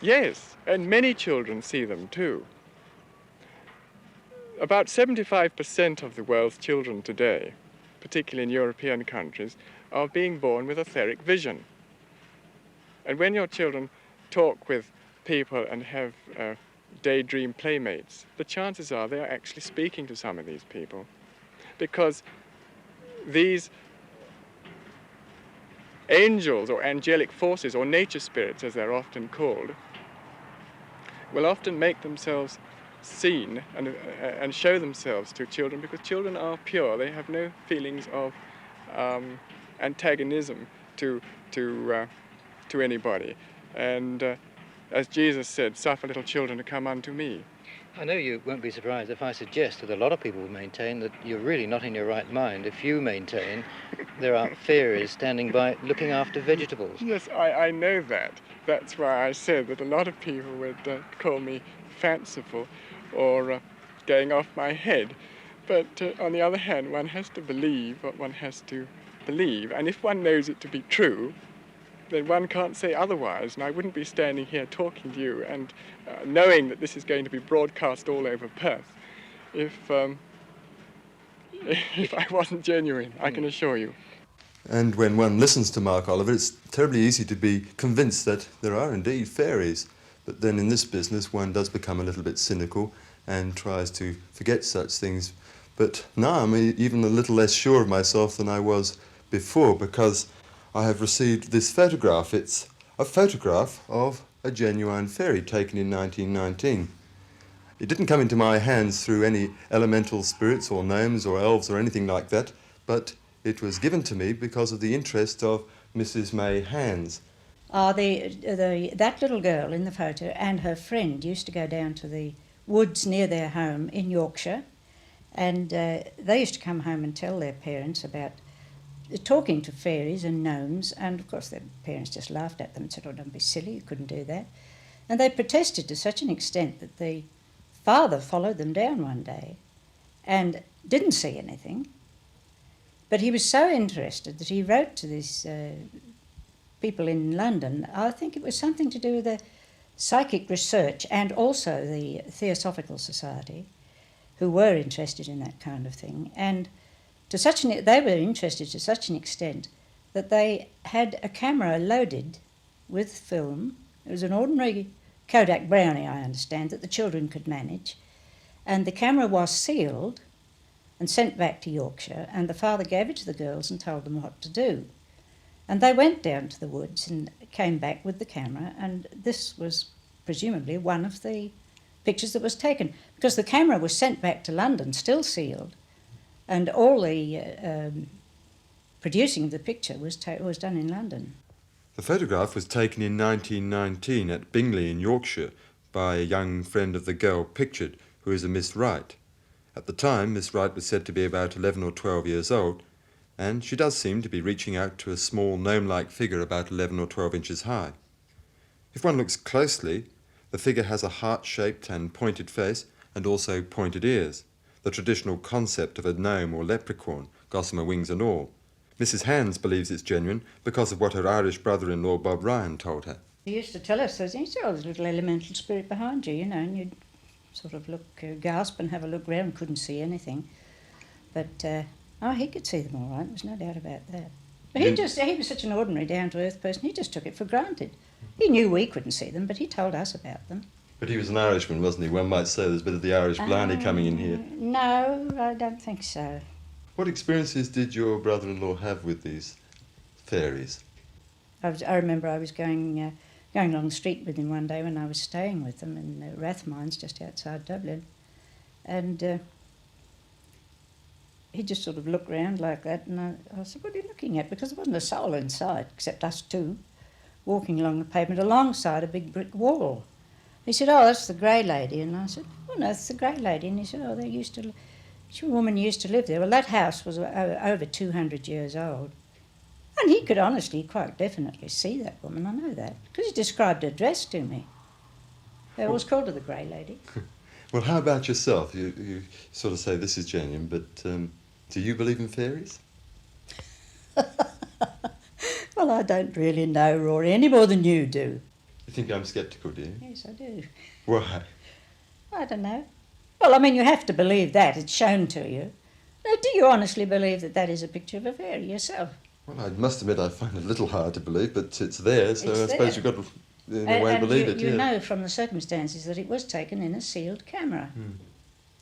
Yes, and many children see them too. About 75% of the world's children today, particularly in European countries, are being born with etheric vision. And when your children talk with people and have daydream playmates, the chances are they are actually speaking to some of these people, because these angels or angelic forces, or nature spirits as they're often called, will often make themselves seen and show themselves to children, because children are pure. They have no feelings of antagonism to anybody. And as Jesus said, suffer little children to come unto me. I know you won't be surprised if I suggest that a lot of people will maintain that you're really not in your right mind if you maintain there are fairies standing by looking after vegetables. Yes, I know that. That's why I said that a lot of people would call me fanciful or going off my head. But on the other hand, one has to believe what one has to believe. And if one knows it to be true, then one can't say otherwise. And I wouldn't be standing here talking to you and knowing that this is going to be broadcast all over Perth if I wasn't genuine, I can assure you. And when one listens to Mark Oliver, it's terribly easy to be convinced that there are indeed fairies. But then in this business, one does become a little bit cynical and tries to forget such things. But now I'm even a little less sure of myself than I was before, because I have received this photograph. It's a photograph of a genuine fairy taken in 1919. It didn't come into my hands through any elemental spirits or gnomes or elves or anything like that, but it was given to me because of the interest of Mrs. May Hands. That little girl in the photo and her friend used to go down to the woods near their home in Yorkshire, and they used to come home and tell their parents about talking to fairies and gnomes, and of course their parents just laughed at them and said, "Oh, don't be silly, you couldn't do that." And they protested to such an extent that the father followed them down one day and didn't see anything, but he was so interested that he wrote to these people in London. I think it was something to do with the psychic research and also the Theosophical Society, who were interested in that kind of thing. And they were interested to such an extent that they had a camera loaded with film. It was an ordinary Kodak Brownie, I understand, that the children could manage. And the camera was sealed and sent back to Yorkshire, and the father gave it to the girls and told them what to do. And they went down to the woods and came back with the camera, and this was presumably one of the pictures that was taken, because the camera was sent back to London, still sealed, and all the producing of the picture was done in London. The photograph was taken in 1919 at Bingley in Yorkshire by a young friend of the girl pictured, who is a Miss Wright. At the time, Miss Wright was said to be about 11 or 12 years old, and she does seem to be reaching out to a small gnome-like figure about 11 or 12 inches high. If one looks closely, the figure has a heart-shaped and pointed face and also pointed ears, the traditional concept of a gnome or leprechaun, gossamer wings and all. Mrs. Hands believes it's genuine because of what her Irish brother-in-law Bob Ryan told her. He used to tell us, he said, "Oh, there's a little elemental spirit behind you, and you'd sort of look, gasp and have a look round, couldn't see anything. But, he could see them all right, there's no doubt about that. But he was such an ordinary, down-to-earth person, he just took it for granted. He knew we couldn't see them, but he told us about them. But he was an Irishman, wasn't he? One might say there's a bit of the Irish blarney coming in here. No, I don't think so. What experiences did your brother-in-law have with these fairies? I remember I was going along the street with him one day when I was staying with them in Rathmines, just outside Dublin, and he just sort of looked round like that, and I said, "What are you looking at?" Because there wasn't a soul in sight, except us two, walking along the pavement alongside a big brick wall. He said, "Oh, that's the Grey Lady," and I said, "Oh, no, it's the Grey Lady," and he said, "Oh, a woman used to live there." Well, that house was over 200 years old. And he could honestly, quite definitely see that woman, I know that, because he described her dress to me. It was called her the Grey Lady. Well, how about yourself? You sort of say this is genuine, but do you believe in fairies? Well, I don't really know, Rory, any more than you do. You think I'm sceptical, do you? Yes, I do. Why? I don't know. Well, I mean, you have to believe that. It's shown to you. Now, do you honestly believe that that is a picture of a fairy yourself? Well, I must admit I find it a little hard to believe, but it's there, so It's I suppose there. you've got to, in a way, believe it, you yeah. know from the circumstances that it was taken in a sealed camera. Hmm.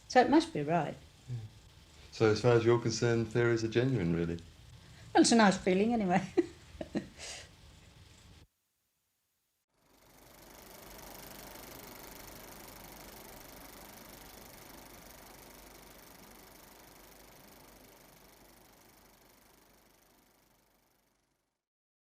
So it must be right. So as far as you're concerned, fairies are genuine, really? Well, it's a nice feeling anyway.